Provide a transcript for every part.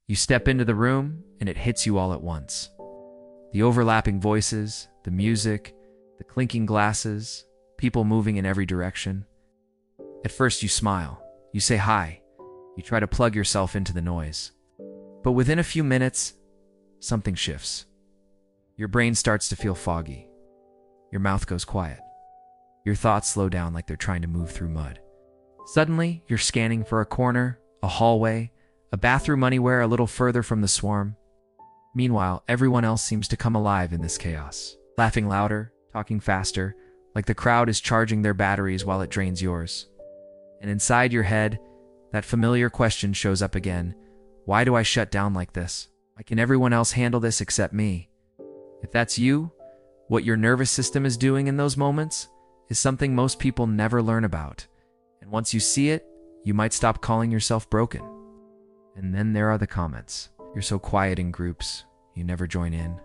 You step into the room, and it hits you all at once. The overlapping voices, the music, the clinking glasses, people moving in every direction. At first you smile, you say hi, you try to plug yourself into the noise. But within a few minutes, something shifts. Your brain starts to feel foggy. Your mouth goes quiet. Your thoughts slow down like they're trying to move through mud. Suddenly, you're scanning for a corner, a hallway, a bathroom anywhere a little further from the swarm. Meanwhile, everyone else seems to come alive in this chaos, laughing louder, talking faster, like the crowd is charging their batteries while it drains yours. And inside your head, that familiar question shows up again. Why do I shut down like this? Why can everyone else handle this except me? If that's you, what your nervous system is doing in those moments is something most people never learn about. And once you see it, you might stop calling yourself broken. And then there are the comments. You're so quiet in groups, you never join in.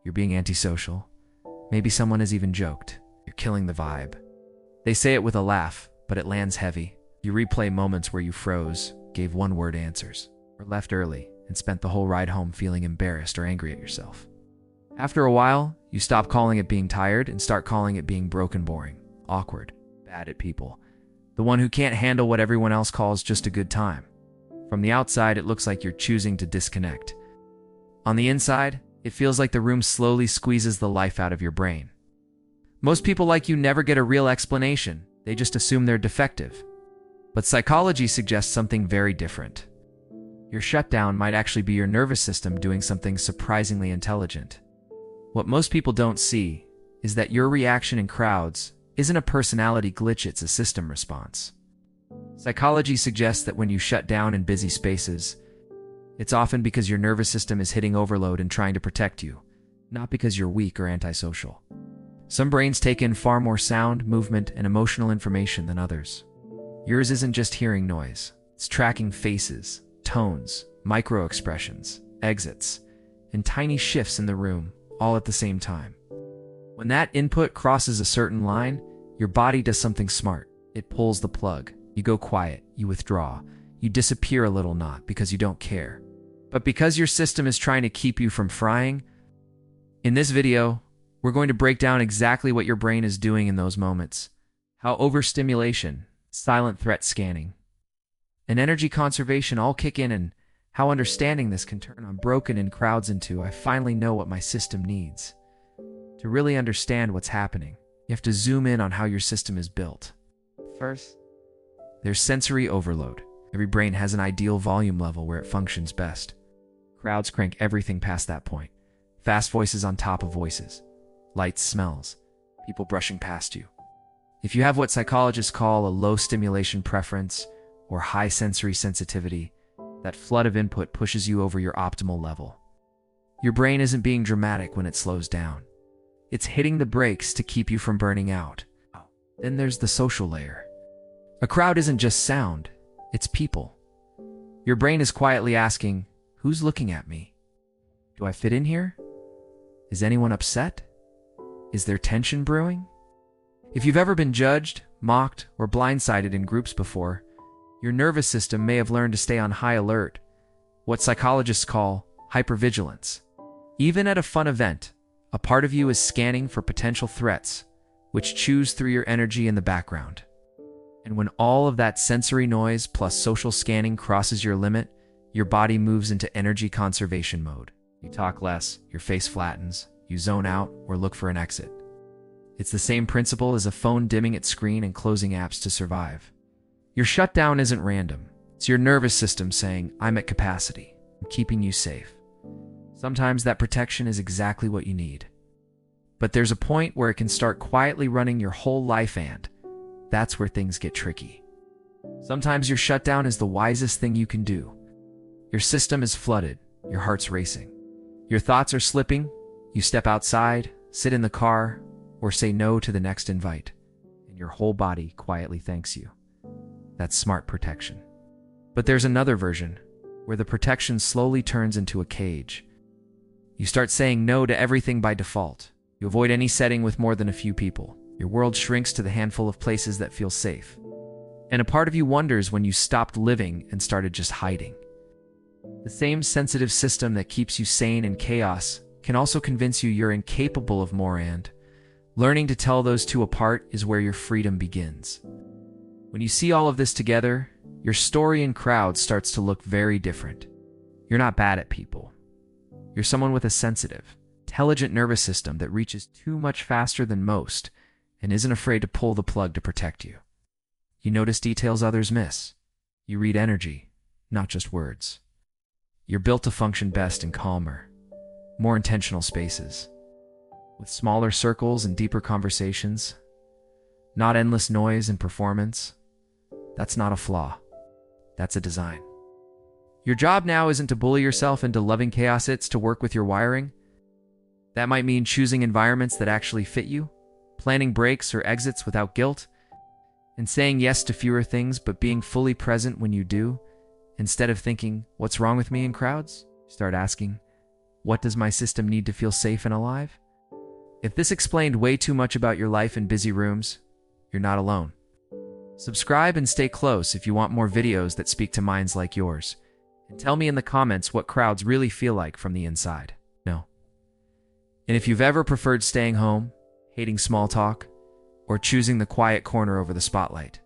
You're being antisocial. Maybe someone has even joked. You're killing the vibe. They say it with a laugh, but it lands heavy. You replay moments where you froze, gave one-word answers, or left early and spent the whole ride home feeling embarrassed or angry at yourself. After a while, you stop calling it being tired and start calling it being broken, boring, awkward, bad at people. The one who can't handle what everyone else calls just a good time. From the outside, it looks like you're choosing to disconnect. On the inside, it feels like the room slowly squeezes the life out of your brain. Most people like you never get a real explanation. They just assume they're defective. But psychology suggests something very different. Your shutdown might actually be your nervous system doing something surprisingly intelligent. What most people don't see is that your reaction in crowds isn't a personality glitch, it's a system response. Psychology suggests that when you shut down in busy spaces, it's often because your nervous system is hitting overload and trying to protect you, not because you're weak or antisocial. Some brains take in far more sound, movement, and emotional information than others. Yours isn't just hearing noise, it's tracking faces, tones, micro-expressions, exits, and tiny shifts in the room, all at the same time. When that input crosses a certain line, your body does something smart. It pulls the plug. You go quiet, you withdraw, you disappear a little, not because you don't care, but because your system is trying to keep you from frying. In this video, we're going to break down exactly what your brain is doing in those moments, how overstimulation, silent threat scanning, and energy conservation all kick in, and how understanding this can turn on broken in crowds into I finally know what my system needs. To really understand what's happening, you have to zoom in on how your system is built. First, there's sensory overload. Every brain has an ideal volume level where it functions best. Crowds crank everything past that point. Fast voices on top of voices. Lights, smells, people brushing past you. If you have what psychologists call a low stimulation preference or high sensory sensitivity, that flood of input pushes you over your optimal level. Your brain isn't being dramatic when it slows down. It's hitting the brakes to keep you from burning out. Then there's the social layer. A crowd isn't just sound, it's people. Your brain is quietly asking, who's looking at me? Do I fit in here? Is anyone upset? Is there tension brewing? If you've ever been judged, mocked, or blindsided in groups before, your nervous system may have learned to stay on high alert, what psychologists call hypervigilance. Even at a fun event, a part of you is scanning for potential threats, which chews through your energy in the background. And when all of that sensory noise plus social scanning crosses your limit, your body moves into energy conservation mode. You talk less, your face flattens, you zone out or look for an exit. It's the same principle as a phone dimming its screen and closing apps to survive. Your shutdown isn't random. It's your nervous system saying, I'm at capacity, I'm keeping you safe. Sometimes that protection is exactly what you need. But there's a point where it can start quietly running your whole life, and that's where things get tricky. Sometimes your shutdown is the wisest thing you can do. Your system is flooded, your heart's racing. Your thoughts are slipping, you step outside, sit in the car, or say no to the next invite, and your whole body quietly thanks you. That's smart protection. But there's another version, where the protection slowly turns into a cage. You start saying no to everything by default. You avoid any setting with more than a few people. Your world shrinks to the handful of places that feel safe. And a part of you wonders when you stopped living and started just hiding. The same sensitive system that keeps you sane in chaos can also convince you you're incapable of more, and learning to tell those two apart is where your freedom begins. When you see all of this together, your story in crowds starts to look very different. You're not bad at people. You're someone with a sensitive, intelligent nervous system that reaches too much faster than most and isn't afraid to pull the plug to protect you. You notice details others miss. You read energy, not just words. You're built to function best in calmer, more intentional spaces, with smaller circles and deeper conversations, not endless noise and performance. That's not a flaw. That's a design. Your job now isn't to bully yourself into loving chaos, it's to work with your wiring. That might mean choosing environments that actually fit you, planning breaks or exits without guilt, and saying yes to fewer things but being fully present when you do. Instead of thinking, "What's wrong with me?" in crowds, start asking, "What does my system need to feel safe and alive?" If this explained way too much about your life in busy rooms, you're not alone. Subscribe and stay close if you want more videos that speak to minds like yours. And tell me in the comments what crowds really feel like from the inside. No. And if you've ever preferred staying home, hating small talk, or choosing the quiet corner over the spotlight,